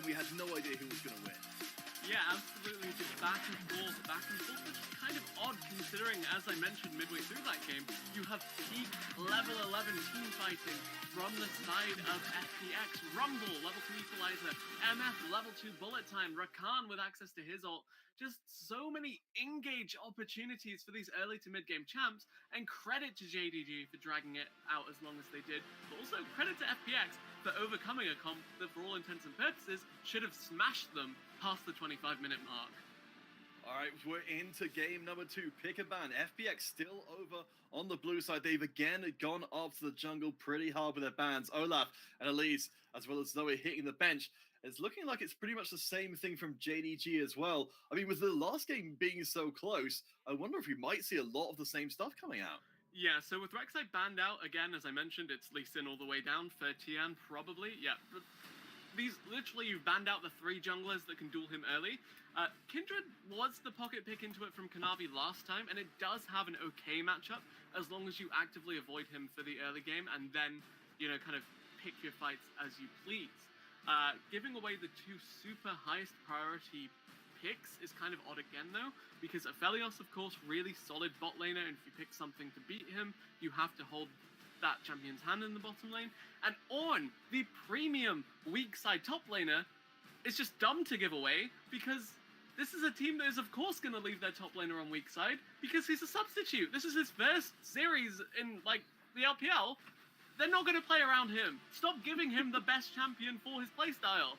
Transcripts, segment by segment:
and we had no idea who was going to win. Yeah, absolutely. Just back and forth, which is kind of odd considering, as I mentioned midway through that game, you have peak level 11 team fighting from the side of FPX. Rumble, level 2 equalizer, MF, level 2 bullet time, Rakan with access to his ult. Just so many engage opportunities for these early to mid game champs, and credit to JDG for dragging it out as long as they did, but also credit to FPX for overcoming a comp that for all intents and purposes should have smashed them past the 25-minute mark. All right, we're into game number 2. Pick a ban. FPX still over on the blue side. They've again gone off to the jungle pretty hard with their bans. Olaf and Elise, as well as Zoe hitting the bench. It's looking like it's pretty much the same thing from JDG as well. I mean, with the last game being so close, I wonder if we might see a lot of the same stuff coming out. Yeah, so with Rek'Sai banned out, again, as I mentioned, it's Lee Sin all the way down for Tian, probably. Yeah, but these, literally, you've banned out the 3 junglers that can duel him early. Kindred was the pocket pick into it from Kanavi last time, and it does have an okay matchup, as long as you actively avoid him for the early game, and then, you know, kind of pick your fights as you please. Giving away the 2 super highest priority picks is kind of odd again, though, because Aphelios, of course, really solid bot laner, and if you pick something to beat him, you have to hold that champion's hand in the bottom lane. And Ornn, the premium weak side top laner, is just dumb to give away, because this is a team that is, of course, going to leave their top laner on weak side, because he's a substitute. This is his first series in, like, the LPL. They're not going to play around him. Stop giving him the best champion for his playstyle.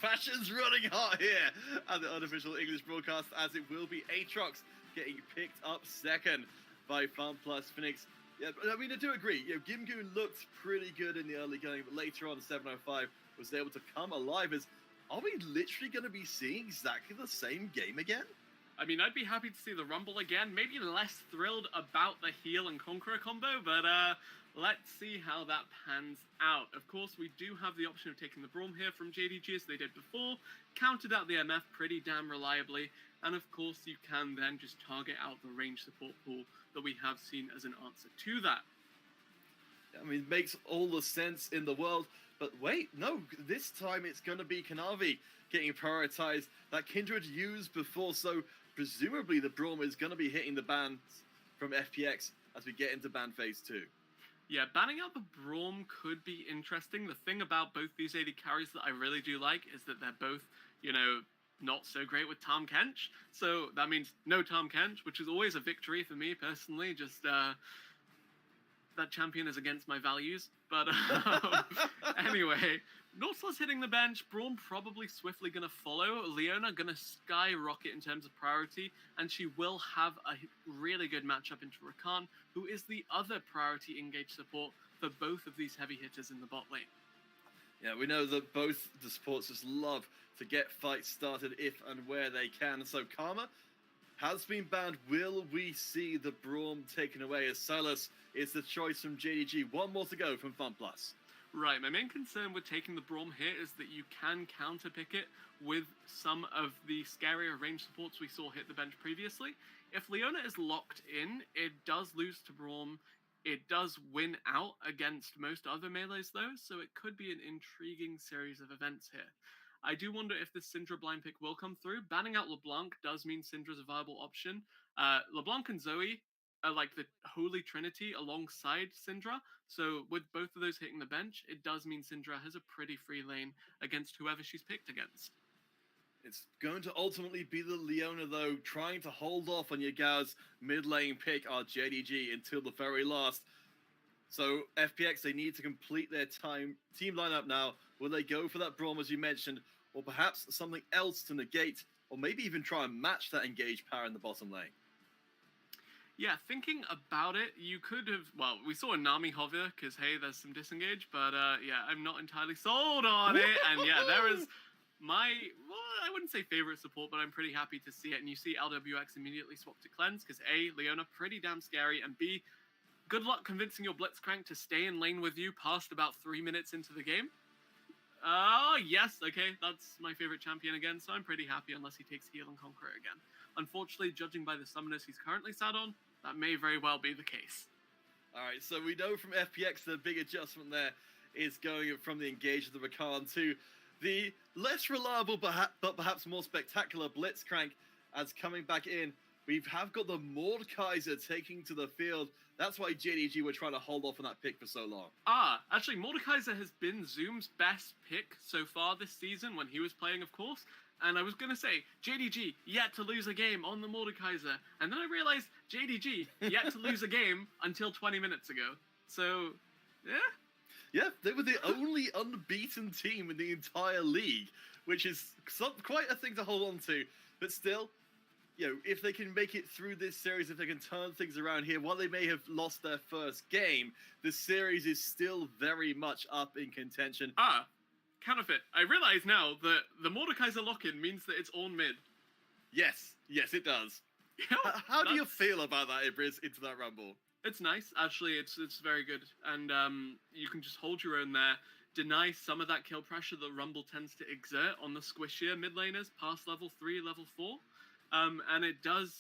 Passion's running hot here at the unofficial English broadcast, as it will be Aatrox getting picked up second by FunPlus Phoenix. Yeah, I mean, I do agree. You know, Gimgoon looked pretty good in the early going, but later on, 705 was able to come alive. Are we literally going to be seeing exactly the same game again? I mean, I'd be happy to see the Rumble again. Maybe less thrilled about the Heal and Conqueror combo, but let's see how that pans out. Of course, we do have the option of taking the Braum here from JDG, as they did before. Countered out the MF pretty damn reliably. And of course, you can then just target out the range support pool that we have seen as an answer to that. I mean, it makes all the sense in the world. But wait, no, this time it's going to be Kanavi getting prioritized. That Kindred used before, so presumably the Braum is going to be hitting the bans from FPX as we get into ban phase 2. Yeah, banning out the Braum could be interesting. The thing about both these AD carries that I really do like is that they're both, you know, not so great with Tahm Kench. So that means no Tahm Kench, which is always a victory for me personally. Just that champion is against my values. But anyway, Nautilus hitting the bench, Braum probably swiftly going to follow, Leona going to skyrocket in terms of priority, and she will have a really good matchup into Rakan, who is the other priority engage support for both of these heavy hitters in the bot lane. Yeah, we know that both the supports just love to get fights started if and where they can. So Karma has been banned. Will we see the Braum taken away as Silas is the choice from JDG? One more to go from FunPlus. Right, my main concern with taking the Braum here is that you can counterpick it with some of the scarier range supports we saw hit the bench previously. If Leona is locked in, it does lose to Braum. It does win out against most other melees though, so it could be an intriguing series of events here. I do wonder if this Syndra blind pick will come through. Banning out LeBlanc does mean Syndra's a viable option. LeBlanc and Zoe are like the holy trinity alongside Syndra. So with both of those hitting the bench, it does mean Syndra has a pretty free lane against whoever she's picked against. It's going to ultimately be the Leona, though, trying to hold off on Yagao's mid lane pick, our JDG, until the very last. So FPX, they need to complete their team lineup now. Will they go for that Braum, as you mentioned, or perhaps something else to negate, or maybe even try and match that engaged power in the bottom lane? Yeah, thinking about it, you could have... Well, we saw a Nami hover, because, hey, there's some disengage, but, yeah, I'm not entirely sold on it, and, yeah, there is my... Well, I wouldn't say favorite support, but I'm pretty happy to see it, and you see LWX immediately swap to Cleanse, because A, Leona, pretty damn scary, and B, good luck convincing your Blitzcrank to stay in lane with you past about 3 minutes into the game. Yes, okay, that's my favorite champion again, so I'm pretty happy unless he takes Heal and Conqueror again. Unfortunately, judging by the summoners he's currently sat on, that may very well be the case. All right, so we know from FPX the big adjustment there is going from the engage of the Rakan to the less reliable but perhaps more spectacular Blitzcrank as coming back in. We have got the Mordekaiser taking to the field. That's why JDG were trying to hold off on that pick for so long. Actually, Mordekaiser has been Zoom's best pick so far this season when he was playing, of course. And I was going to say, JDG yet to lose a game on the Mordekaiser. And then I realized JDG yet to lose a game until 20 minutes ago. So, yeah. Yeah, they were the only unbeaten team in the entire league, which is quite a thing to hold on to. But still, if they can make it through this series, if they can turn things around here, while they may have lost their first game, the series is still very much up in contention. Counterfeit. I realize now that the Mordekaiser lock-in means that it's on mid. Yes, it does. How do you feel about that, Ibris, into that rumble? It's nice, actually. It's very good, and you can just hold your own there, deny some of that kill pressure that Rumble tends to exert on the squishier mid laners past level 3, level 4, and it does,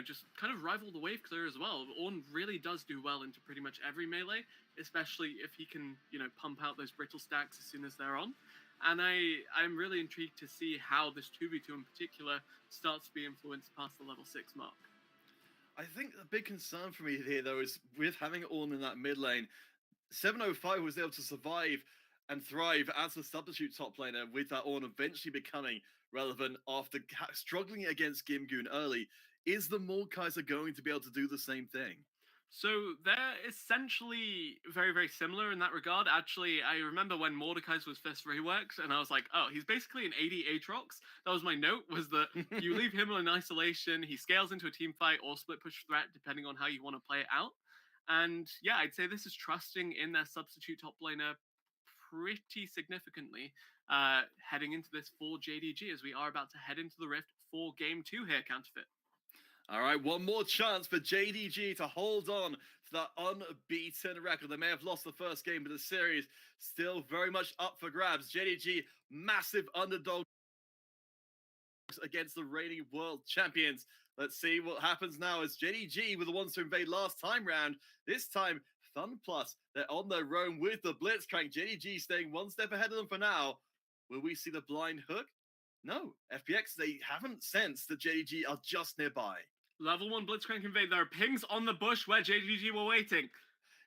just kind of rival the wave clear as well. Ornn really does do well into pretty much every melee, especially if he can, pump out those brittle stacks as soon as they're on. And I'm really intrigued to see how this 2v2 in particular starts to be influenced past the level 6 mark. I think the big concern for me here, though, is with having Ornn in that mid lane, 705 was able to survive and thrive as the substitute top laner, with that Ornn eventually becoming relevant after struggling against Gimgoon early. Is the Mordekaiser going to be able to do the same thing? So they're essentially very, very similar in that regard. Actually, I remember when Mordekaiser was first reworked, and I was like, oh, he's basically an AD Aatrox. That was my note, was that you leave him in isolation, he scales into a team fight or split push threat, depending on how you want to play it out. And yeah, I'd say this is trusting in their substitute top laner pretty significantly heading into this for JDG, as we are about to head into the Rift for Game 2 here, Counterfeit. All right, one more chance for JDG to hold on to that unbeaten record. They may have lost the first game, but the series still very much up for grabs. JDG, massive underdog against the reigning world champions. Let's see what happens now, as JDG were the ones to invade last time round. This time, FunPlus, they're on their own with the Blitzcrank. JDG staying one step ahead of them for now. Will we see the blind hook? No, FPX, they haven't sensed that JDG are just nearby. Level 1 Blitzcrank invade. There are pings on the bush where JDG were waiting.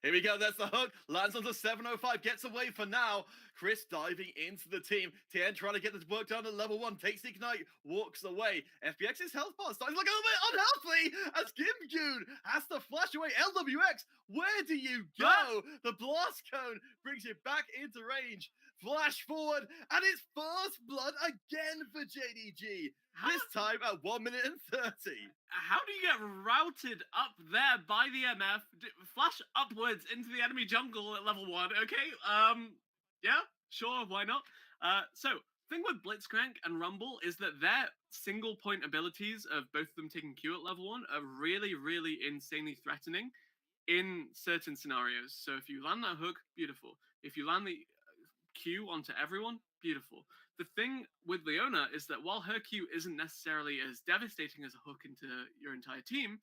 Here we go, that's the hook. Lands onto 705, gets away for now. Chris diving into the team. TN trying to get this work done at level 1. Takes the ignite, walks away. FPX's health bar starting to look a little bit unhealthy as Gimgoon has to flash away. LWX, where do you go? The blast cone brings you back into range. Flash forward, and it's first blood again for JDG. This time at 1 minute and 30. How do you get routed up there by the MF? Flash upwards into the enemy jungle at level 1. Okay, yeah, sure, why not? So, thing with Blitzcrank and Rumble is that their single point abilities of both of them taking Q at level 1 are really, really insanely threatening in certain scenarios. So if you land that hook, beautiful. If you land the Q onto everyone, beautiful. The thing with Leona is that while her Q isn't necessarily as devastating as a hook into your entire team,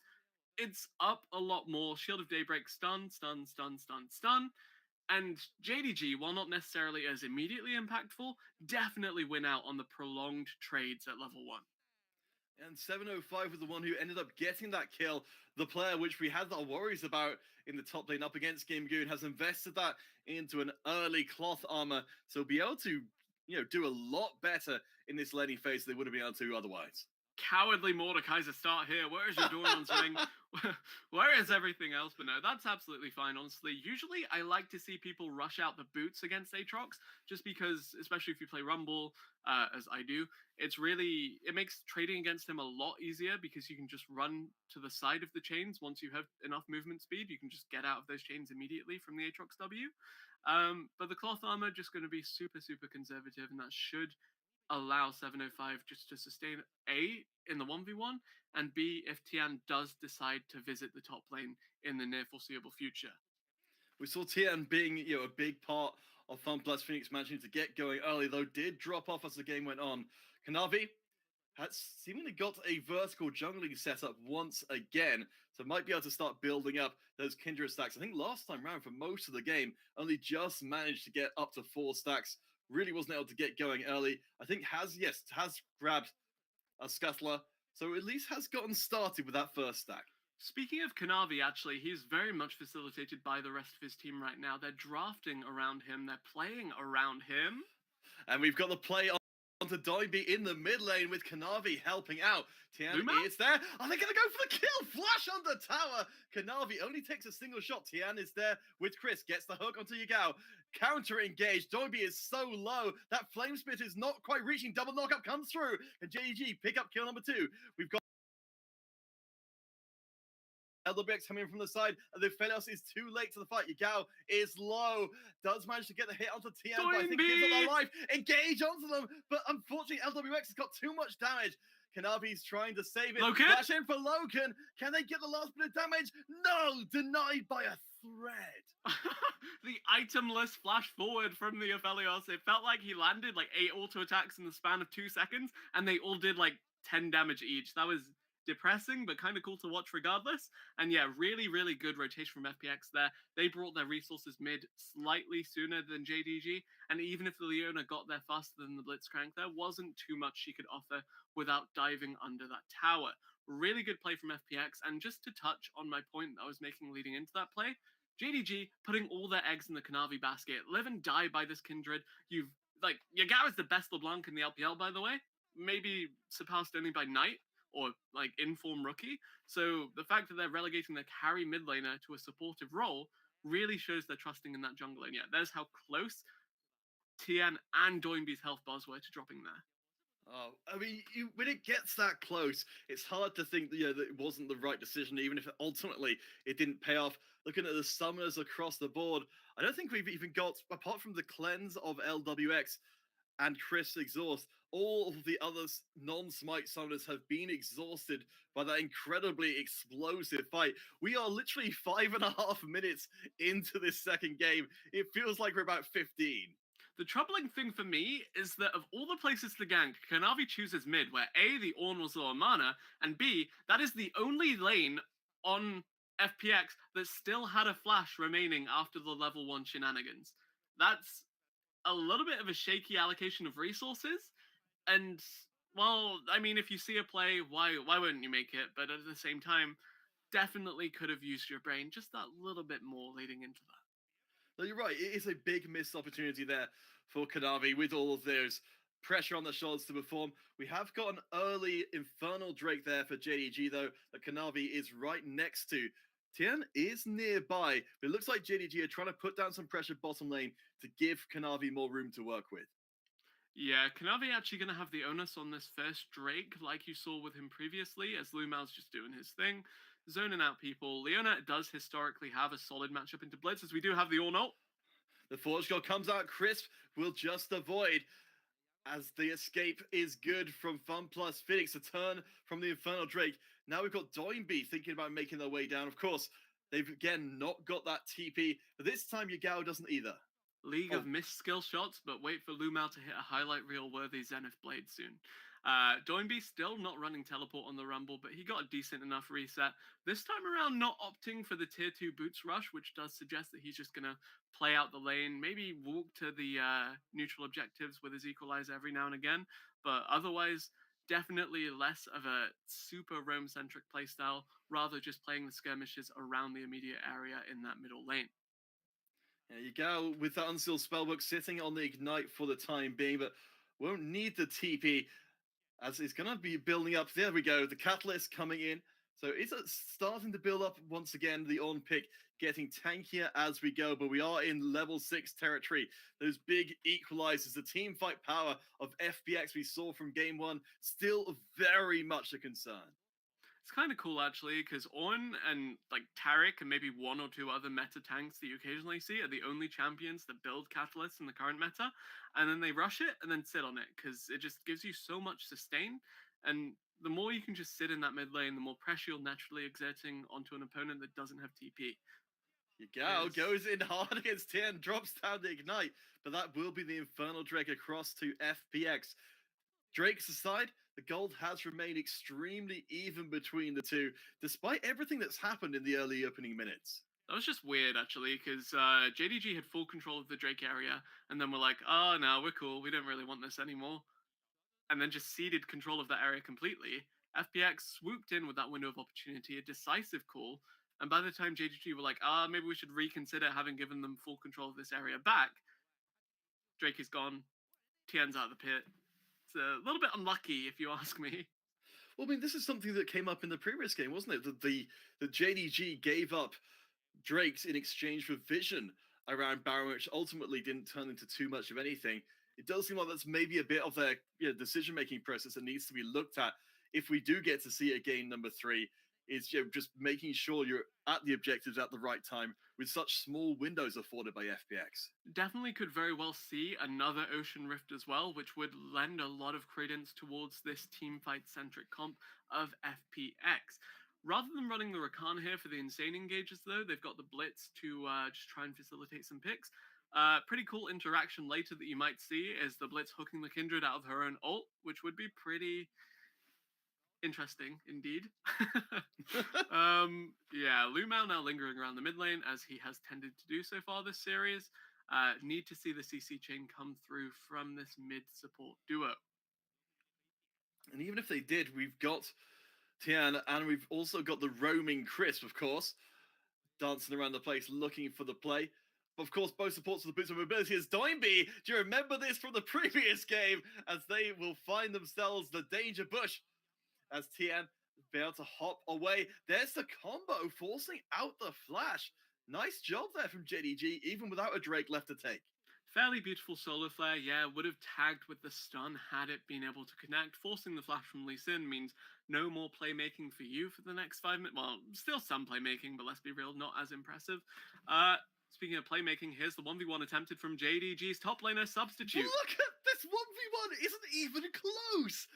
it's up a lot more. Shield of Daybreak, stun, stun, stun, stun, stun. And JDG, while not necessarily as immediately impactful, definitely win out on the prolonged trades at level 1. And 705 was the one who ended up getting that kill. The player which we had our worries about in the top lane up against Gimgoon has invested that into an early cloth armor, so be able to do a lot better in this laning phase than they would have been able to otherwise. Cowardly Mordekaiser start here. Where is your Doran's ring? Where is everything else? But no, that's absolutely fine, honestly. Usually I like to see people rush out the boots against Aatrox, just because, especially if you play Rumble, as I do, it makes trading against him a lot easier, because you can just run to the side of the chains once you have enough movement speed. You can just get out of those chains immediately from the Aatrox W. But the cloth armor just going to be super, super conservative, and that should allow 705 just to sustain A, in the 1v1, and B, if Tian does decide to visit the top lane in the near foreseeable future. We saw Tian being a big part of FunPlus Phoenix managing to get going early, though did drop off as the game went on. Kanavi, has seemingly got a vertical jungling setup once again, so might be able to start building up those Kindred stacks. I think last time round for most of the game, only just managed to get up to 4 stacks. Really wasn't able to get going early. I think has grabbed a scuttler, so at least has gotten started with that first stack. Speaking of Kanavi, actually, he's very much facilitated by the rest of his team right now. They're drafting around him, they're playing around him. And we've got the play onto Doiby in the mid lane with Kanavi helping out. Tian is there. Are they going to go for the kill? Flash on the tower. Kanavi only takes a single shot. Tian is there with Chris. Gets the hook onto Yagao. Counter engaged. Doiby is so low. That flame spit is not quite reaching. Double knockup comes through. And JDG pick up kill number 2. We've got LWX coming in from the side, and the FPX is too late to the fight. Yagao is low, does manage to get the hit onto Tian, but I think gives them their life. Engage onto them, but unfortunately LWX has got too much damage. Kanavi's trying to save it. Loken? Flash in for Loken. Can they get the last bit of damage? No, denied by a thread. The itemless flash forward from the Aphelios. It felt like he landed like 8 auto attacks in the span of 2 seconds, and they all did like 10 damage each. That was depressing, but kind of cool to watch regardless. And yeah, really, really good rotation from FPX there. They brought their resources mid slightly sooner than JDG, and even if the Leona got there faster than the Blitzcrank, there wasn't too much she could offer without diving under that tower. Really good play from FPX, and just to touch on my point that I was making leading into that play, JDG putting all their eggs in the Kanavi basket. Live and die by this Kindred. You've, like, Yagao is the best LeBlanc in the LPL, by the way. Maybe surpassed only by Knight, or like inform rookie. So the fact that they're relegating their carry mid laner to a supportive role really shows they're trusting in that jungle lane. Yeah, there's how close Tian and Doinby's health bars were to dropping there. Oh, I mean, when it gets that close, it's hard to think that, that it wasn't the right decision, even if ultimately it didn't pay off. Looking at the summoners across the board, I don't think we've even got, apart from the cleanse of LWX and Chris exhaust, all of the other non-smite summoners have been exhausted by that incredibly explosive fight. We are literally 5.5 minutes into this second game. It feels like we're about 15. The troubling thing for me is that of all the places to gank, Kanavi chooses mid, where A, the Ornn was low on mana, and B, that is the only lane on FPX that still had a flash remaining after the level 1 shenanigans. That's a little bit of a shaky allocation of resources, and, well, I mean, if you see a play, why wouldn't you make it? But at the same time, definitely could have used your brain just that little bit more leading into that. No, you're right. It is a big missed opportunity there for Kanavi with all of those pressure on the shoulders to perform. We have got an early Infernal Drake there for JDG, though, that Kanavi is right next to. Tian is nearby, but it looks like JDG are trying to put down some pressure bottom lane to give Kanavi more room to work with. Yeah, Kanavi actually going to have the onus on this first Drake, like you saw with him previously, as Lumao's just doing his thing, zoning out people. Leona does historically have a solid matchup into Blitz, as we do have the Ornn. The Forge God comes out crisp, will just avoid, as the escape is good from FunPlus. FPX, a turn from the Infernal Drake. Now we've got Doinby thinking about making their way down. Of course, they've again not got that TP, but this time Yagao doesn't either. League of missed skill shots, but wait for Lumao to hit a highlight reel worthy Zenith Blade soon. Doinby still not running teleport on the Rumble, but he got a decent enough reset. This time around, not opting for the tier 2 boots rush, which does suggest that he's just going to play out the lane, maybe walk to the neutral objectives with his equalizer every now and again, but otherwise, definitely less of a super roam-centric playstyle, rather just playing the skirmishes around the immediate area in that middle lane. There you go, with that Unsealed Spellbook sitting on the Ignite for the time being, but won't need the TP, as it's going to be building up. There we go, the Catalyst coming in. So it's starting to build up once again, the on pick getting tankier as we go, but we are in level 6 territory. Those big equalizers, the team fight power of FPX we saw from game 1, still very much a concern. It's kind of cool, actually, because Ornn and, like, Taric and maybe 1 or 2 other meta tanks that you occasionally see are the only champions that build Catalysts in the current meta, and then they rush it and then sit on it, because it just gives you so much sustain, and the more you can just sit in that mid lane, the more pressure you're naturally exerting onto an opponent that doesn't have TP. Yagao goes in hard against Tian, drops down the Ignite, but that will be the Infernal Drake across to FPX. Drake's aside, the gold has remained extremely even between the two, despite everything that's happened in the early opening minutes. That was just weird, actually, because JDG had full control of the Drake area, and then we're like, oh, no, we're cool. We don't really want this anymore. And then just ceded control of that area completely. FPX swooped in with that window of opportunity, a decisive call. And by the time JDG were like, maybe we should reconsider having given them full control of this area back, Drake is gone. Tien's out of the pit. It's a little bit unlucky, if you ask me. Well, I mean, this is something that came up in the previous game, wasn't it? That the JDG gave up Drake's in exchange for vision around Baron, which ultimately didn't turn into too much of anything. It does seem like that's maybe a bit of their decision-making process that needs to be looked at if we do get to see a game number 3. Is just making sure you're at the objectives at the right time with such small windows afforded by FPX. Definitely could very well see another Ocean Rift as well, which would lend a lot of credence towards this teamfight-centric comp of FPX. Rather than running the Rakan here for the insane engages, though, they've got the Blitz to just try and facilitate some picks. Pretty cool interaction later that you might see is the Blitz hooking the Kindred out of her own ult, which would be pretty interesting indeed. Yeah, Lumao now lingering around the mid lane as he has tended to do so far this series. Need to see the CC chain come through from this mid support duo. And even if they did, we've got Tian and we've also got the roaming Crisp, of course, dancing around the place looking for the play. Of course, both supports of the boots of mobility as Doinby. Do you remember this from the previous game? As they will find themselves the danger bush. As Tian be able to hop away. There's the combo, forcing out the flash. Nice job there from JDG, even without a Drake left to take. Fairly beautiful solo flare, yeah, would have tagged with the stun had it been able to connect. Forcing the flash from Lee Sin means no more playmaking for you for the next 5 minutes. Well, still some playmaking, but let's be real, not as impressive. Speaking of playmaking, here's the 1v1 attempted from JDG's top laner substitute. Look at this 1v1, isn't even close.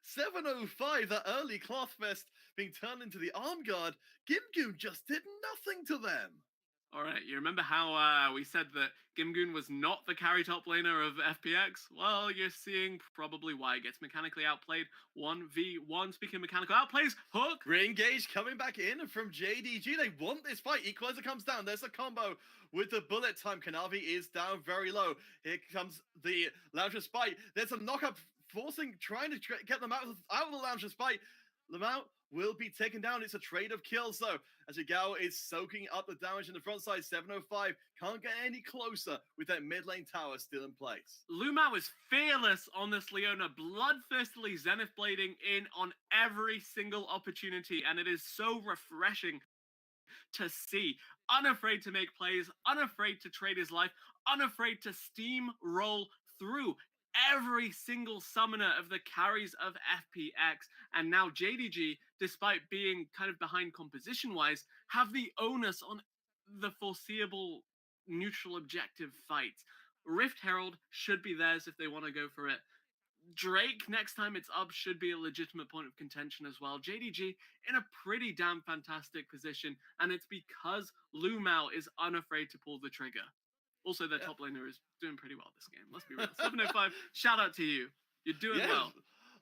7:05, that early Cloth Fest being turned into the arm guard. Gimgoon just did nothing to them. All right, you remember how we said that Gimgoon was not the carry top laner of FPX? Well, you're seeing probably why. Gets mechanically outplayed 1v1. Speaking of mechanical outplays, Hook! Re-engage coming back in from JDG. They want this fight. Equalizer comes down. There's a combo with the bullet time. Kanavi is down very low. Here comes the Lounge of Spite. There's a knock-up trying to get them out of the Lounge of Spite. Lamau will be taken down. It's a trade of kills, though, as Yagao is soaking up the damage in the front side. 7:05 can't get any closer with that mid lane tower still in place. Lumao is fearless on this Leona, bloodthirstily Zenith blading in on every single opportunity, and it is so refreshing to see. Unafraid to make plays, unafraid to trade his life, unafraid to steamroll through every single summoner of the carries of FPX, and now JDG, despite being kind of behind composition-wise, have the onus on the foreseeable neutral objective fight. Rift Herald should be theirs if they want to go for it. Drake, next time it's up, should be a legitimate point of contention as well. JDG in a pretty damn fantastic position, and it's because Lumao is unafraid to pull the trigger. Also, their top laner is doing pretty well this game. Let's be real. 7:05, shout out to you. You're doing well.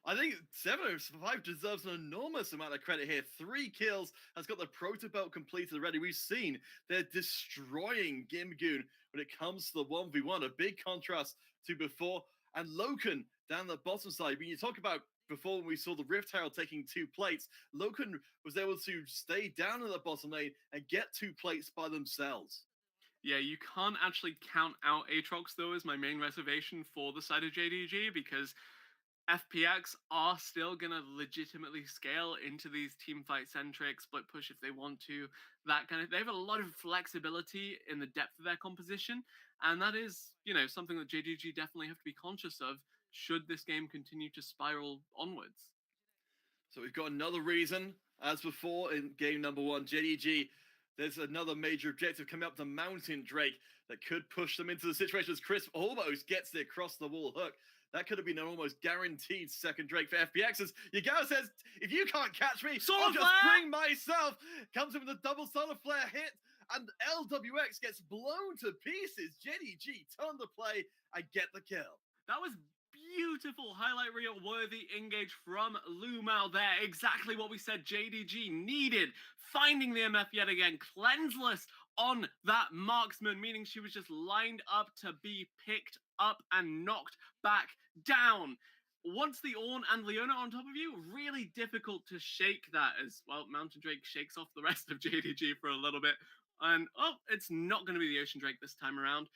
I think 7:05 deserves an enormous amount of credit here. 3 kills, has got the proto belt completed already. We've seen they're destroying Gimgoon when it comes to the 1v1. A big contrast to before. And Loken down the bottom side. When you talk about before when we saw the Rift Herald taking 2 plates, Loken was able to stay down in the bottom lane and get 2 plates by themselves. Yeah, you can't actually count out Aatrox, though, as my main reservation for the side of JDG, because FPX are still going to legitimately scale into these teamfight-centric split push if they want to. That kind of, they have a lot of flexibility in the depth of their composition, and that is, something that JDG definitely have to be conscious of should this game continue to spiral onwards. So we've got another reason, as before in game number 1, JDG. There's another major objective coming up the mountain, Drake, that could push them into the situation as Chris almost gets the across the wall hook. That could have been an almost guaranteed second Drake for FPX. As Yagao says, if you can't catch me, I'll just bring myself. Comes in with a double solar flare hit, and LWX gets blown to pieces. JDG turn the play and get the kill. That was beautiful highlight reel worthy engage from Lumao there. Exactly what we said JDG needed. Finding the MF yet again, cleanseless on that marksman, meaning she was just lined up to be picked up and knocked back down. Once the Ornn and Leona on top of you, really difficult to shake that as, well, Mountain Drake shakes off the rest of JDG for a little bit. And, oh, it's not going to be the Ocean Drake this time around.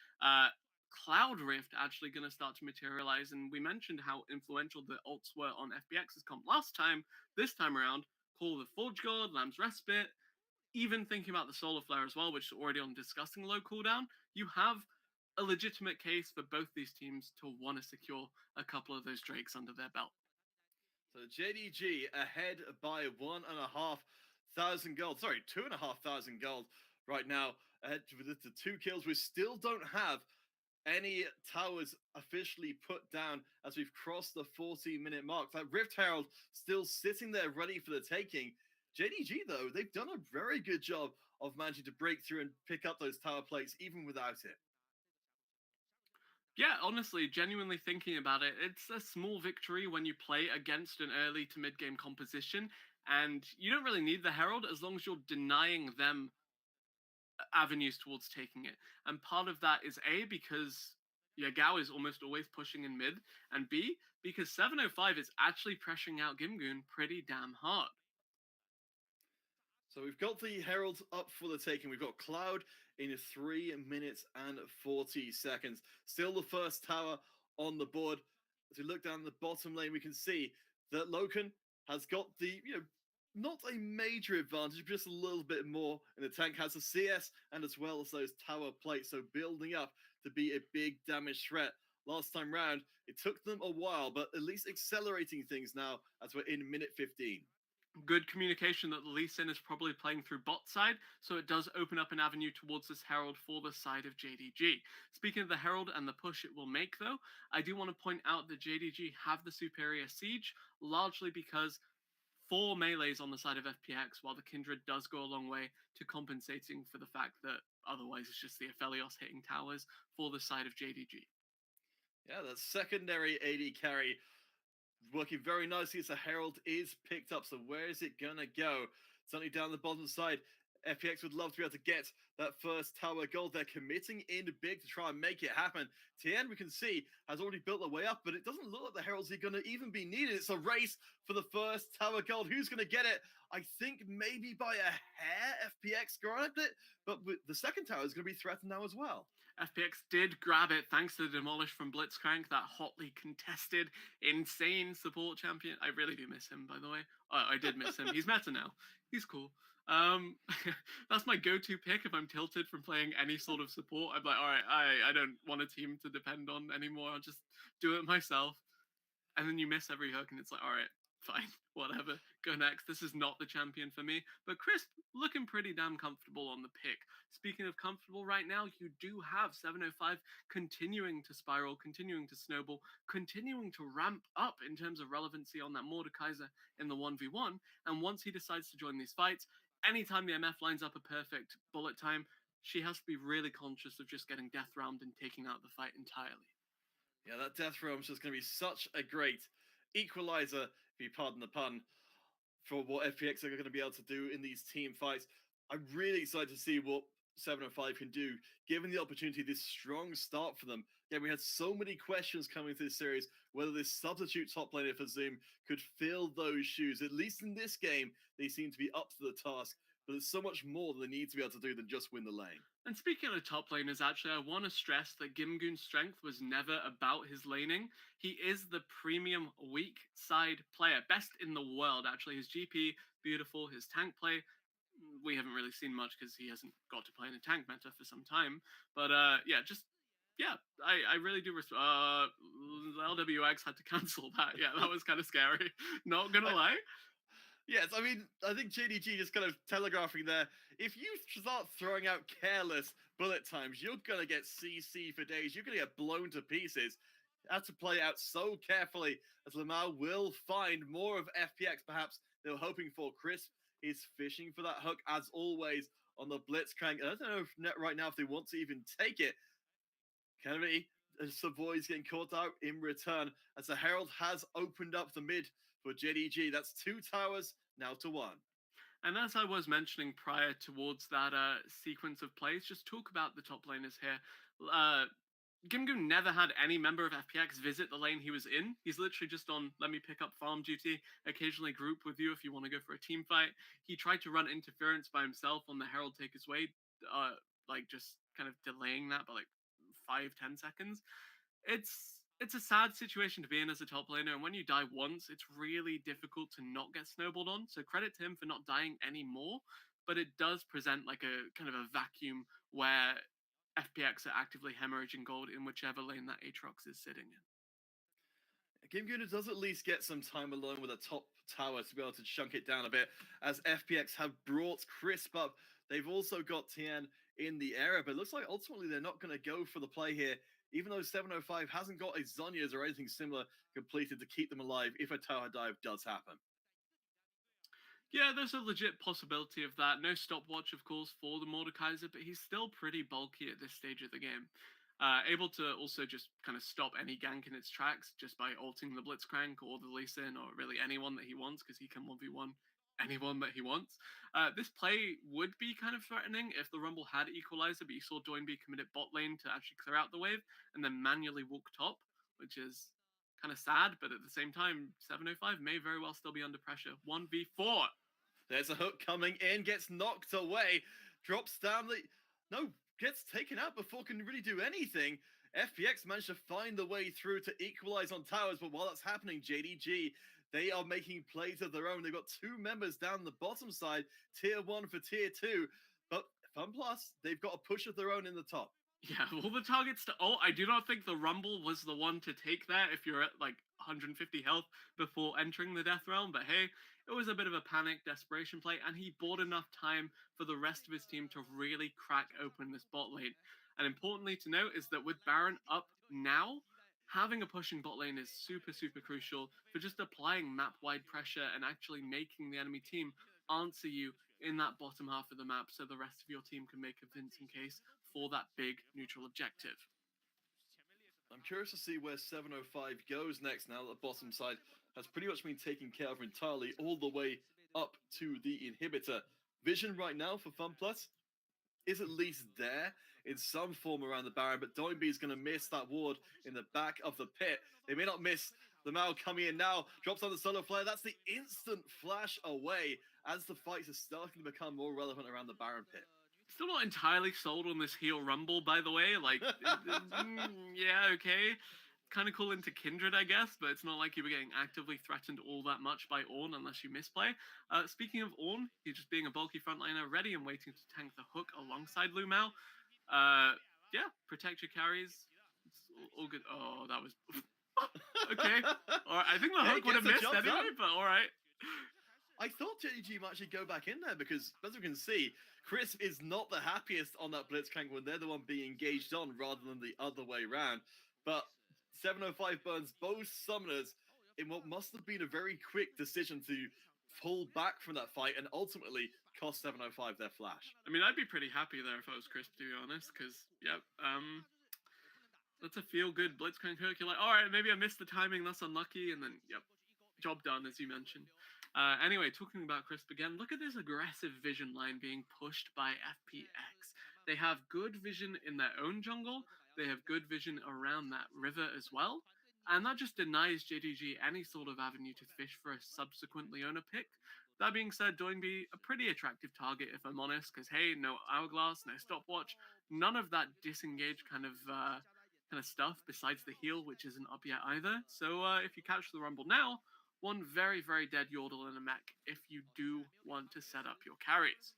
Cloud Rift actually going to start to materialize, and we mentioned how influential the ults were on FPX's comp last time. This time around, Call of the Forge God, Lamb's Respite, even thinking about the Solar Flare as well, which is already on discussing low cooldown, you have a legitimate case for both these teams to want to secure a couple of those Drakes under their belt. So JDG ahead by 1,500 gold. Sorry, 2,500 gold right now. Ahead with the 2 kills. We still don't have any towers officially put down as we've crossed the 40-minute mark. That Rift Herald still sitting there ready for the taking. JDG, though, they've done a very good job of managing to break through and pick up those tower plates even without it. Yeah, honestly, genuinely thinking about it, it's a small victory when you play against an early to mid-game composition, and you don't really need the Herald as long as you're denying them avenues towards taking it. And part of that is A, because Yagao is almost always pushing in mid, and B, because 705 is actually pressuring out Gimgoon pretty damn hard. So we've got the Herald up for the taking. We've got Cloud in 3 minutes and 40 seconds. Still the first tower on the board. As we look down the bottom lane, we can see that Loken has got the, not a major advantage, but just a little bit more. And the tank has a CS and as well as those tower plates. So building up to be a big damage threat. Last time round, it took them a while, but at least accelerating things now as we're in minute 15. Good communication that the Lee Sin is probably playing through bot side, so it does open up an avenue towards this Herald for the side of JDG. Speaking of the Herald and the push it will make, though, I do want to point out that JDG have the superior siege, largely because 4 melees on the side of FPX, while the Kindred does go a long way to compensating for the fact that otherwise it's just the Aphelios hitting towers for the side of JDG. Yeah, that secondary AD carry working very nicely as the Herald is picked up. So where is it going to go? Certainly down the bottom side. FPX would love to be able to get that first tower gold. They're committing in big to try and make it happen. Tien, we can see, has already built their way up, but it doesn't look like the Heralds are going to even be needed. It's a race for the first tower gold. Who's going to get it? I think maybe by a hair FPX grabbed it, but the second tower is going to be threatened now as well. FPX did grab it thanks to the demolish from Blitzcrank, that hotly contested, insane support champion. I really do miss him, by the way. I did miss him. He's meta now. He's cool. That's my go-to pick if I'm tilted from playing any sort of support. I'm like, all right, I don't want a team to depend on anymore. I'll just do it myself. And then you miss every hook, and it's like, all right, fine, whatever. Go next. This is not the champion for me. But Crisp looking pretty damn comfortable on the pick. Speaking of comfortable right now, you do have 705 continuing to spiral, continuing to snowball, continuing to ramp up in terms of relevancy on that Mordekaiser in the 1v1. And once he decides to join these fights, anytime the MF lines up a perfect bullet time, she has to be really conscious of just getting death round and taking out the fight entirely. Yeah, that death realm is just going to be such a great equalizer, if you pardon the pun, for what FPX are going to be able to do in these team fights. I'm really excited to see what 705 can do, given the opportunity, this strong start for them. Yeah, we had so many questions coming through this series, whether this substitute top laner for Zoom could fill those shoes. At least in this game, they seem to be up to the task, but there's so much more that they need to be able to do than just win the lane. And speaking of top laners, actually, I want to stress that Gimgoon's strength was never about his laning. He is the premium weak side player, best in the world, actually. His GP, beautiful. His tank play, we haven't really seen much because he hasn't got to play in a tank meta for some time. But I really do respect. LWX had to cancel that. Yeah, that was kind of scary. Not gonna lie. Yes, I mean, I think JDG just kind of telegraphing there. If you start throwing out careless bullet times, you're going to get CC for days. You're going to get blown to pieces. You have to play out so carefully as Lamau will find more of FPX, perhaps they were hoping for. Crisp is fishing for that hook, as always, on the Blitzcrank. I don't know if right now if they want to even take it. Kennedy Savoy's getting caught out in return as the Herald has opened up the mid for JDG. That's 2 towers now to 1. And as I was mentioning prior towards that sequence of plays, just talk about the top laners here. Gimgu never had any member of FPX visit the lane he was in. He's literally just on, let me pick up farm duty, occasionally group with you if you want to go for a team fight. He tried to run interference by himself on the Herald Take His Way, like just kind of delaying that by like 5-10 seconds. It's a sad situation to be in as a top laner, and when you die once, it's really difficult to not get snowballed on. So credit to him for not dying anymore, but it does present like a kind of a vacuum where FPX are actively hemorrhaging gold in whichever lane that Aatrox is sitting in. Game Gunner does at least get some time alone with a top tower to be able to chunk it down a bit, as FPX have brought Crisp up. They've also got Tien in the area, but it looks like ultimately they're not going to go for the play here, even though 705 hasn't got a Zhonya's or anything similar completed to keep them alive if a tower dive does happen. Yeah, there's a legit possibility of that. No stopwatch, of course, for the Mordekaiser, but he's still pretty bulky at this stage of the game. Able to also just kind of stop any gank in its tracks just by ulting the Blitzcrank or the Lee Sin or really anyone that he wants, because he can 1v1 anyone that he wants. This play would be kind of threatening if the Rumble had Equalizer, but you saw Doinby commit it bot lane to actually clear out the wave and then manually walk top, which is kind of sad, but at the same time, 705 may very well still be under pressure. 1v4. There's a hook coming in, gets knocked away, drops down the... No, gets taken out before can really do anything. FPX managed to find the way through to equalize on towers, but while that's happening, JDG, they are making plays of their own. They've got 2 members down the bottom side, tier 1 for tier 2, but FunPlus, they've got a push of their own in the top. Yeah, well, the targets to ult, I do not think the Rumble was the one to take there if you're at like 150 health before entering the Death Realm, but hey, it was a bit of a panic desperation play, and he bought enough time for the rest of his team to really crack open this bot lane. And importantly to note is that with Baron up now, having a pushing bot lane is super, super crucial for just applying map-wide pressure and actually making the enemy team answer you in that bottom half of the map so the rest of your team can make a convincing case for that big neutral objective. I'm curious to see where 705 goes next now that the bottom side has pretty much been taken care of entirely all the way up to the inhibitor. Vision right now for FunPlus is at least there in some form around the Baron, but Doinby is going to miss that ward in the back of the pit. They may not miss the Mao coming in now, drops on the solo flare. That's the instant flash away as the fights are starting to become more relevant around the Baron pit. Still not entirely sold on this heel Rumble, by the way. Like, yeah, okay. Kind of cool into Kindred, I guess, but it's not like you were getting actively threatened all that much by Ornn unless you misplay. Speaking of Ornn, he's just being a bulky frontliner, ready and waiting to tank the hook alongside Lu Mao. Yeah, protect your carries. It's all good. Oh, that was... okay. All right. I think the hook would have missed anyway, but all right. I thought JDG might actually go back in there because, as we can see, Crisp is not the happiest on that Blitzcrank when they're the one being engaged on rather than the other way around. But 705 burns both summoners in what must have been a very quick decision to pull back from that fight and ultimately cost 705 their flash. I mean, I'd be pretty happy there if I was Crisp, to be honest, because, yep, that's a feel-good Blitzcrank hook. You're like, all right, maybe I missed the timing, that's unlucky, and then, yep, job done, as you mentioned. Anyway, talking about Crisp again, look at this aggressive vision line being pushed by FPX. They have good vision in their own jungle, they have good vision around that river as well, and that just denies JDG any sort of avenue to fish for a subsequent Leona pick. That being said, Doinby, a pretty attractive target if I'm honest, because hey, no hourglass, no stopwatch, none of that disengage kind of stuff besides the heal, which isn't up yet either. So if you catch the Rumble now, one very, very dead Yordle and a mech if you do want to set up your carries.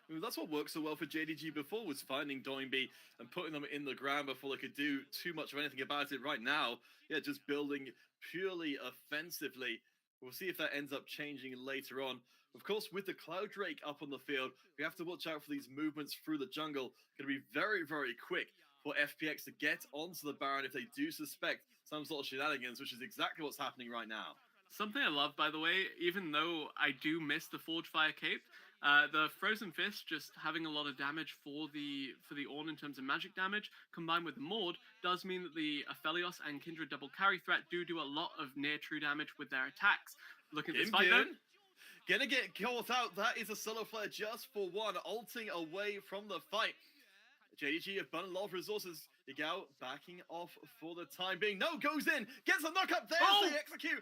I mean, that's what worked so well for JDG before, was finding Doinby and putting them in the ground before they could do too much of anything about it. Right now, yeah, just building purely offensively. We'll see if that ends up changing later on. Of course, with the Cloud Drake up on the field, we have to watch out for these movements through the jungle. Going to be very, very quick for FPX to get onto the Baron if they do suspect some sort of shenanigans, which is exactly what's happening right now. Something I love, by the way, even though I do miss the Forge Fire Cape, The Frozen Fist just having a lot of damage for the Ornn in terms of magic damage, combined with the Maud, does mean that the Aphelios and Kindred double carry threat do a lot of near true damage with their attacks. Look at this fight though. Gonna get caught out. That is a solo flare just for one, ulting away from the fight. JDG have burned a lot of resources. Yagao backing off for the time being. No, goes in, gets a knock up. There's the execute.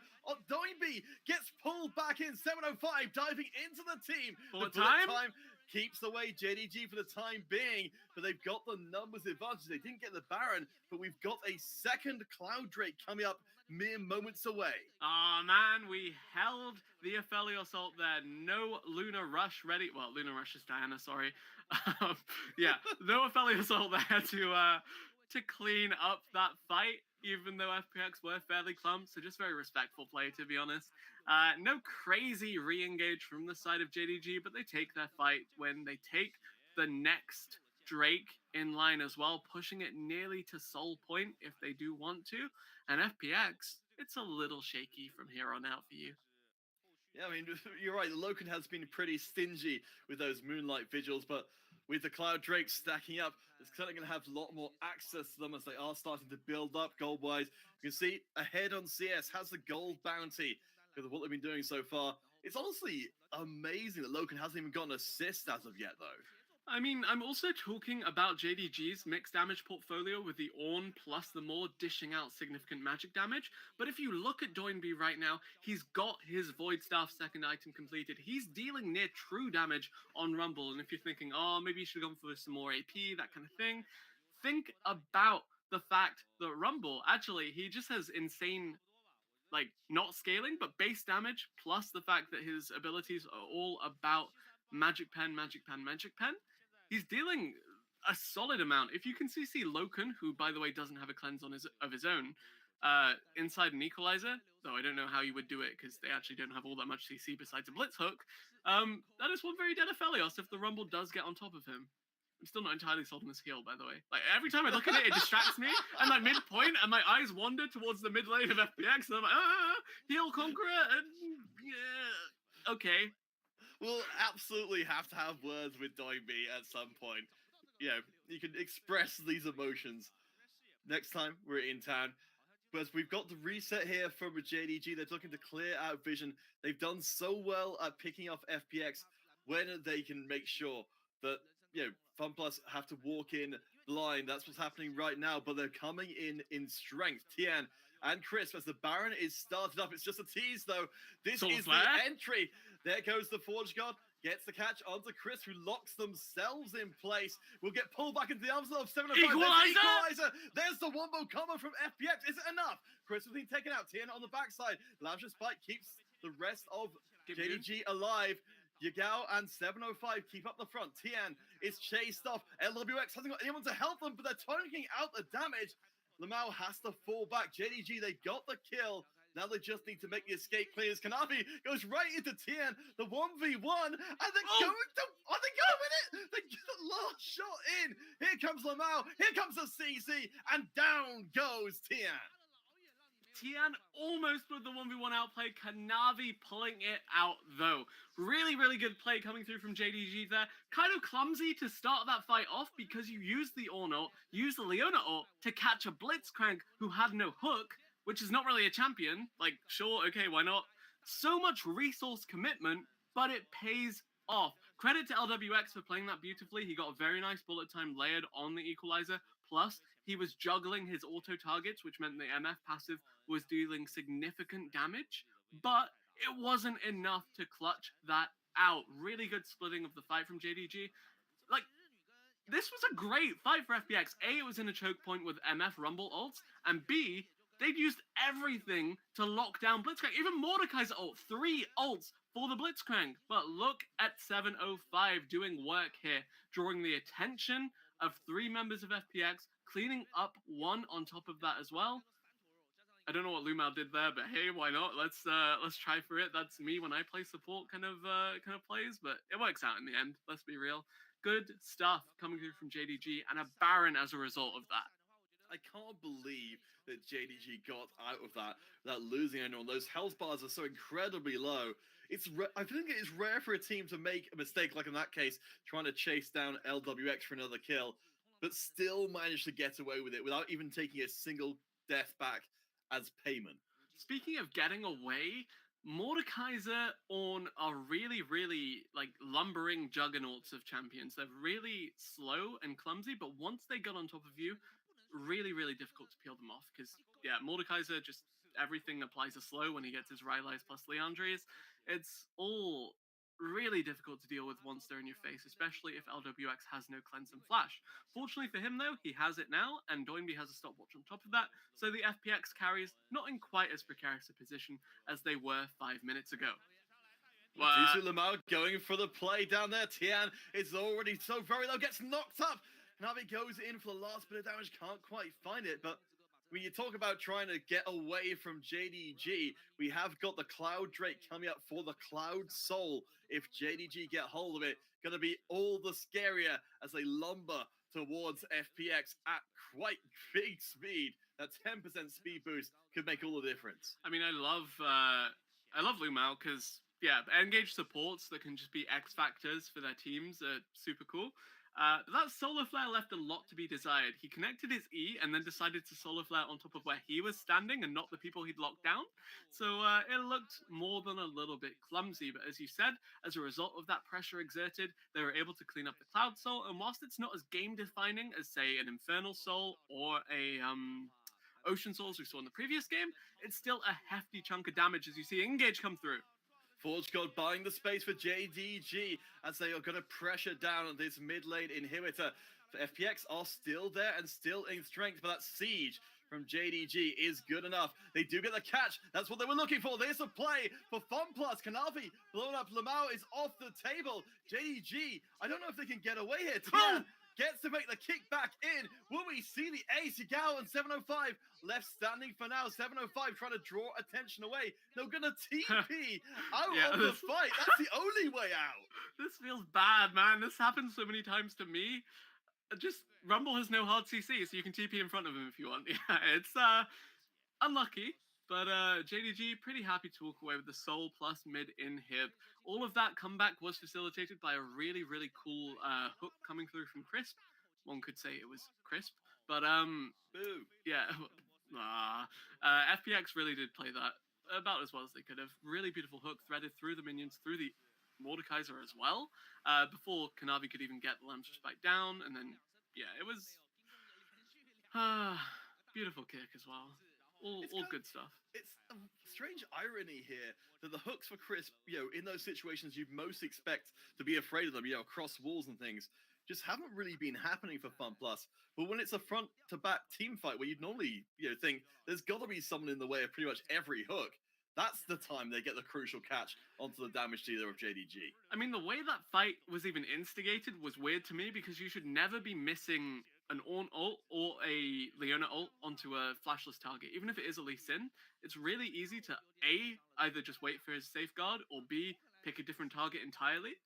Doinby gets pulled back in. 705 diving into the team. For the time keeps away JDG for the time being, but they've got the numbers advantage. They didn't get the Baron, but we've got a second Cloud Drake coming up mere moments away. Oh man, we held the Aphelios ult there. No Luna Rush ready. Well, Luna Rush is Diana, sorry. Yeah, no Aphelios ult there to clean up that fight, even though FPX were fairly clumped, so just very respectful play, to be honest. No crazy re-engage from the side of JDG, but they take their fight when they take the next Drake in line as well, pushing it nearly to soul point if they do want to. And FPX, it's a little shaky from here on out for you. Yeah, I mean, you're right. Loken has been pretty stingy with those Moonlight Vigils, but with the Cloud Drake stacking up, it's certainly going to have a lot more access to them as they are starting to build up gold-wise. You can see ahead on CS has the gold bounty because of what they've been doing so far. It's honestly amazing that Loken hasn't even got an assist as of yet, though. I mean, I'm also talking about JDG's mixed damage portfolio with the Ornn plus the Maud dishing out significant magic damage. But if you look at Doinby right now, he's got his Void Staff second item completed. He's dealing near true damage on Rumble. And if you're thinking, oh, maybe you should have gone for some more AP, that kind of thing, think about the fact that Rumble, actually, he just has insane, like, not scaling, but base damage, plus the fact that his abilities are all about Magic Pen, Magic Pen, Magic Pen. He's dealing a solid amount. If you can see Loken, who, by the way, doesn't have a cleanse of his own, inside an Equalizer, though I don't know how you would do it because they actually don't have all that much CC besides a Blitz Hook, that is one very dead Aphelios if the Rumble does get on top of him. I'm still not entirely sold on this heal, by the way. Like, every time I look at it, it distracts me, and like midpoint, and my eyes wander towards the mid lane of FPX, and I'm like, heal Conqueror, and yeah, okay. We'll absolutely have to have words with Doinby at some point. Yeah, you can express these emotions next time we're in town. But we've got the reset here from JDG. They're looking to clear out vision. They've done so well at picking off FPX when they can make sure that, FunPlus have to walk in blind. That's what's happening right now, but they're coming in strength. Tian and Chris, as the Baron is started up. It's just a tease, though. This is the entry. There goes the Forge God. Gets the catch onto Chris, who locks themselves in place. Will get pulled back into the arms of 705. Equalizer! There's the wombo combo from FPX. Is it enough? Chris has been taken out. Tian on the backside. Lavish's Spike keeps the rest of JDG alive. Yagao and 705 keep up the front. Tian is chased off. LWX hasn't got anyone to help them, but they're tonking out the damage. Lamau has to fall back. JDG, they got the kill. Now they just need to make the escape clear. Kanavi goes right into Tian, the 1v1, and they're going to... Are they going with it? They get the last shot in. Here comes Lamau. Here comes the CC, and down goes Tian. Tian almost with the 1v1 outplay. Kanavi pulling it out, though. Really, really good play coming through from JDG there. Kind of clumsy to start that fight off because you used the Ornn ult, used the Leona ult to catch a Blitzcrank who had no hook, which is not really a champion. Like, sure, okay, why not? So much resource commitment, but it pays off. Credit to LWX for playing that beautifully. He got a very nice bullet time layered on the Equalizer. Plus, he was juggling his auto targets, which meant the MF passive was dealing significant damage, but it wasn't enough to clutch that out. Really good splitting of the fight from JDG. Like, this was a great fight for FPX. A, it was in a choke point with MF Rumble ults, and B, they'd used everything to lock down Blitzcrank. Even Mordekaiser ult, 3 ults for the Blitzcrank. But look at 705 doing work here, drawing the attention of 3 members of FPX, cleaning up 1 on top of that as well. I don't know what Lumao did there, but hey, why not? Let's try for it. That's me when I play support kind of plays, but it works out in the end. Let's be real. Good stuff coming through from JDG, and a Baron as a result of that. I can't believe that JDG got out of that without losing anyone. Those health bars are so incredibly low. I think it is rare for a team to make a mistake, like in that case, trying to chase down LWX for another kill, but still manage to get away with it without even taking a single death back as payment. Speaking of getting away, Mordekaiser on are really, really like lumbering juggernauts of champions. They're really slow and clumsy, but once they got on top of you, really, really difficult to peel them off. Because yeah, Mordekaiser just everything applies a slow when he gets his Rylai's plus Leandres. It's all really difficult to deal with once they're in your face, especially if LWX has no cleanse and flash. Fortunately for him, though, he has it now, and Doinby has a stopwatch on top of that, so the FPX carries not in quite as precarious a position as they were 5 minutes ago. Tisu Lamau going for the play down there. Tian is already so very low, gets knocked up. Navi goes in for the last bit of damage, can't quite find it, but when you talk about trying to get away from JDG, we have got the Cloud Drake coming up for the Cloud Soul. If JDG get hold of it, gonna be all the scarier as they lumber towards FPX at quite big speed. That 10% speed boost could make all the difference. I mean, I love Lumao because yeah, engaged supports that can just be X factors for their teams are super cool. That solar flare left a lot to be desired. He connected his E and then decided to solar flare on top of where he was standing and not the people he'd locked down. So it looked more than a little bit clumsy. But as you said, as a result of that pressure exerted, they were able to clean up the Cloud Soul. And whilst it's not as game defining as, say, an Infernal Soul or a Ocean Souls we saw in the previous game, it's still a hefty chunk of damage as you see Engage come through. Forge God buying the space for JDG as they are going to pressure down on this mid lane inhibitor. FPX are still there and still in strength, but that siege from JDG is good enough. They do get the catch. That's what they were looking for. There's a play for FunPlus. Kanavi blown up. Lamau is off the table. JDG, I don't know if they can get away here. Tian gets to make the kick back in. Will we see the ace? Yagao and 705 left standing for now. 705 trying to draw attention away. They're going to TP out of the fight. That's the only way out. This feels bad, man. This happens so many times to me. Just Rumble has no hard CC, so you can TP in front of him if you want. Yeah, it's unlucky. But JDG pretty happy to walk away with the Soul plus mid inhib. All of that comeback was facilitated by a really, really cool hook coming through from Crisp. One could say it was Crisp, but Boo. yeah, FPX really did play that about as well as they could have. Really beautiful hook threaded through the minions, through the Mordekaiser as well, before Kanavi could even get the Lamb's Spike down, and then yeah, it was beautiful kick as well. All good stuff. It's a strange irony here that the hooks for Crisp, in those situations you'd most expect to be afraid of them, across walls and things, just haven't really been happening for FunPlus. But when it's a front-to-back team fight where you'd normally, think there's got to be someone in the way of pretty much every hook, that's the time they get the crucial catch onto the damage dealer of JDG. I mean, the way that fight was even instigated was weird to me because you should never be missing an Ornn ult or a Leona ult onto a flashless target. Even if it is a Lee Sin, it's really easy to A, either just wait for his safeguard, or B, pick a different target entirely.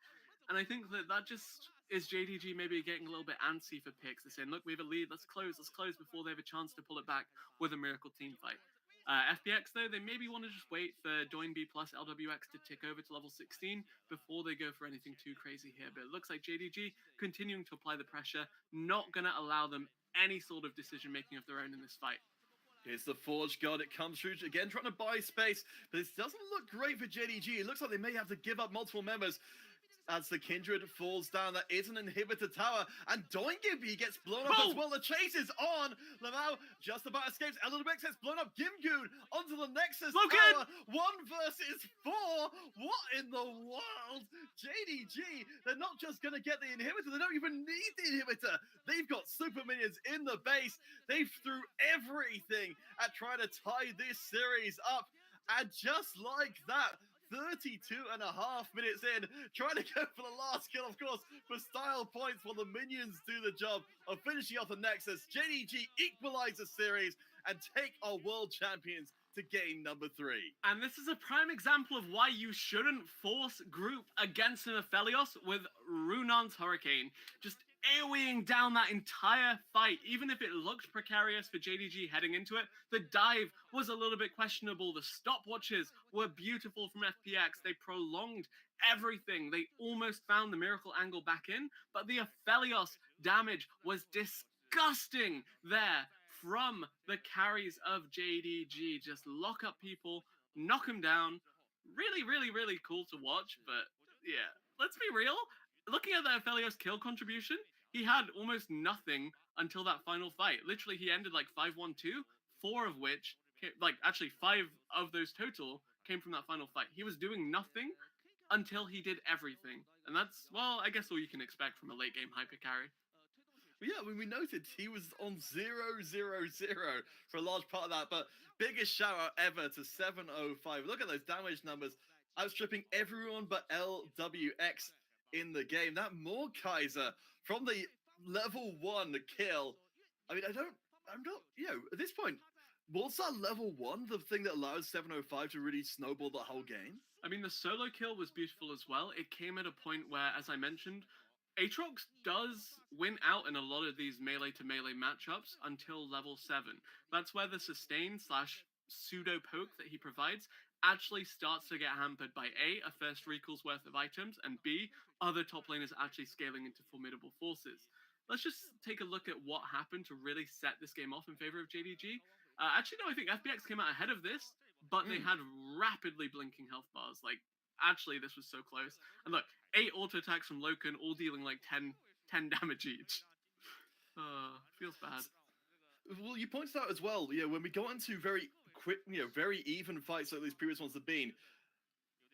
And I think that just is JDG maybe getting a little bit antsy for picks. They're saying, look, we have a lead, let's close before they have a chance to pull it back with a miracle team fight. FPX, though, they maybe want to just wait for Doinby plus LWX to tick over to level 16 before they go for anything too crazy here. But it looks like JDG continuing to apply the pressure, not going to allow them any sort of decision-making of their own in this fight. Here's the Forge God. It comes through again, trying to buy space, but this doesn't look great for JDG. It looks like they may have to give up multiple members. As the Kindred falls down, that is an inhibitor tower, and Doinby gets blown up as well. The chase is on. Lamau just about escapes. LWX gets blown up. Gimgoon onto the Nexus tower. 1 versus 4. What in the world? JDG, they're not just going to get the inhibitor. They don't even need the inhibitor. They've got super minions in the base. They threw everything at trying to tie this series up. And just like that, 32.5 minutes in, trying to go for the last kill, of course, for style points while the minions do the job of finishing off the Nexus. JDG equalize the series and take our world champions to game number 3. And this is a prime example of why you shouldn't force group against an Aphelios with Runon's Hurricane. Just AoEing down that entire fight, even if it looked precarious for JDG heading into it. The dive was a little bit questionable. The stopwatches were beautiful from FPX. They prolonged everything. They almost found the miracle angle back in, but the Aphelios damage was disgusting there from the carries of JDG. Just lock up people, knock them down. Really, really, really cool to watch, but yeah, let's be real. Looking at the Aphelios kill contribution, he had almost nothing until that final fight. Literally, he ended like 5-1-2, 4 of which, actually 5 of those total came from that final fight. He was doing nothing until he did everything. And that's, well, I guess all you can expect from a late game hyper carry. Yeah, when we noted he was on 0-0-0 for a large part of that, but biggest shout out ever to 705. Look at those damage numbers, outstripping everyone but LWX in the game. That Mordekaiser from the level 1 kill. I mean, I'm not, at this point, was that level 1 the thing that allowed 705 to really snowball the whole game? I mean, the solo kill was beautiful as well. It came at a point where, as I mentioned, Aatrox does win out in a lot of these melee to melee matchups until level 7. That's where the sustain / pseudo poke that he provides actually starts to get hampered by A, a first recall's worth of items, and B, other top laners actually scaling into formidable forces. Let's just take a look at what happened to really set this game off in favor of JDG. Actually, no, I think FPX came out ahead of this, but they had rapidly blinking health bars. Like, actually, this was so close. And look, 8 auto attacks from Loken, all dealing like 10 damage each. Feels bad. Well, you pointed out as well, when we got into very quick, very even fights like these previous ones have been,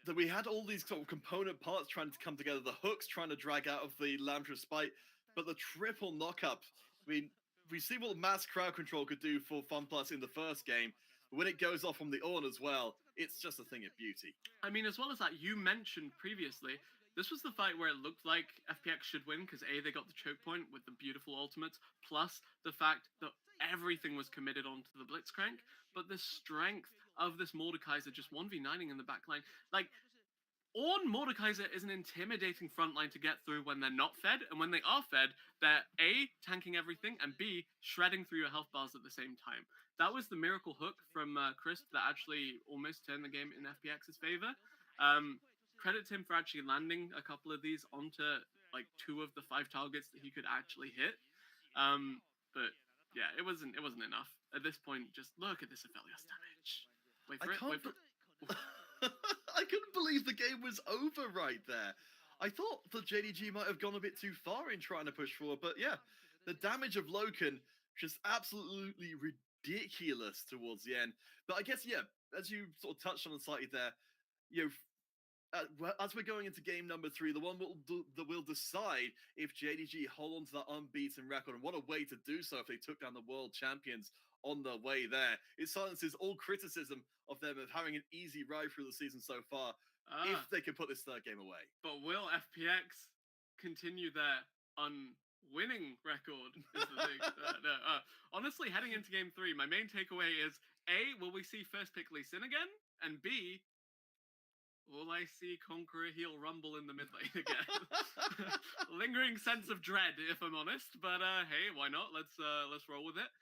that we had all these sort of component parts trying to come together, the hooks trying to drag out of the Lambda Spite, but the triple knockup, I mean, we see what mass crowd control could do for FunPlus in the first game, but when it goes off from the Ornn as well, it's just a thing of beauty. I mean, as well as that, you mentioned previously, this was the fight where it looked like FPX should win, because A, they got the choke point with the beautiful ultimates, plus the fact that everything was committed onto the Blitzcrank, but the strength of this Mordekaiser just 1v9ing in the backline, like, Ornn Mordekaiser is an intimidating frontline to get through when they're not fed, and when they are fed, they're A, tanking everything, and B, shredding through your health bars at the same time. That was the miracle hook from Crisp that actually almost turned the game in FPX's favor. Credit to him for actually landing a couple of these onto like 2 of the 5 targets that he could actually hit. But yeah, it wasn't enough. At this point, just look at this Aphelios damage. Wait for it. I couldn't believe the game was over right there. I thought the JDG might have gone a bit too far in trying to push forward, but yeah, the damage of Loken just absolutely ridiculous towards the end. But I guess, yeah, as you sort of touched on slightly there, as we're going into game number 3, the one that will decide if JDG hold on to that unbeaten record, and what a way to do so if they took down the world champions on their way there. It silences all criticism of them of having an easy ride through the season so far, if they can put this third game away. But will FPX continue their unwinning record is the thing. Honestly, heading into game 3, my main takeaway is A, will we see first pick Lee Sin again? And B, will I see Conqueror Heel rumble in the mid lane again? Lingering sense of dread, if I'm honest. But hey, why not? Let's roll with it.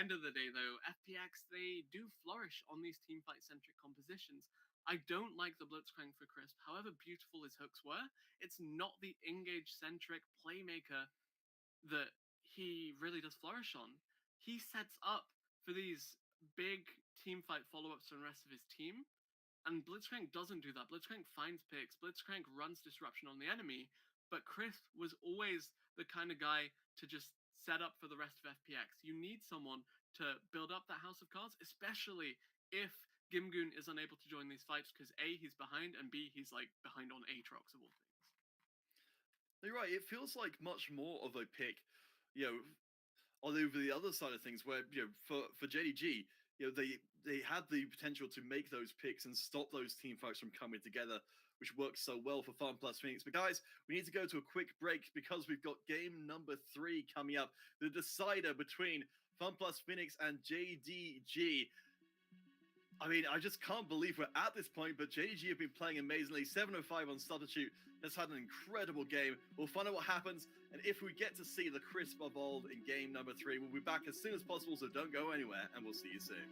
End of the day, though, FPX, they do flourish on these teamfight-centric compositions. I don't like the Blitzcrank for Crisp. However beautiful his hooks were, it's not the engage-centric playmaker that he really does flourish on. He sets up for these big teamfight follow-ups from the rest of his team, and Blitzcrank doesn't do that. Blitzcrank finds picks. Blitzcrank runs disruption on the enemy, but Crisp was always the kind of guy to just set up for the rest of FPX. You need someone to build up that house of cards, especially if Gimgoon is unable to join these fights, because A, he's behind, and B, he's like behind on Aatrox of all things. You're right, it feels like much more of a pick, on over the other side of things, where, for JDG, they had the potential to make those picks and stop those team fights from coming together, which works so well for FunPlus Phoenix. But guys, we need to go to a quick break because we've got game number 3 coming up, the decider between FunPlus Phoenix and JDG. I mean, I just can't believe we're at this point, but JDG have been playing amazingly. 705 on Substitute has had an incredible game. We'll find out what happens, and if we get to see the crisp of old in game number 3, we'll be back as soon as possible, so don't go anywhere, and we'll see you soon.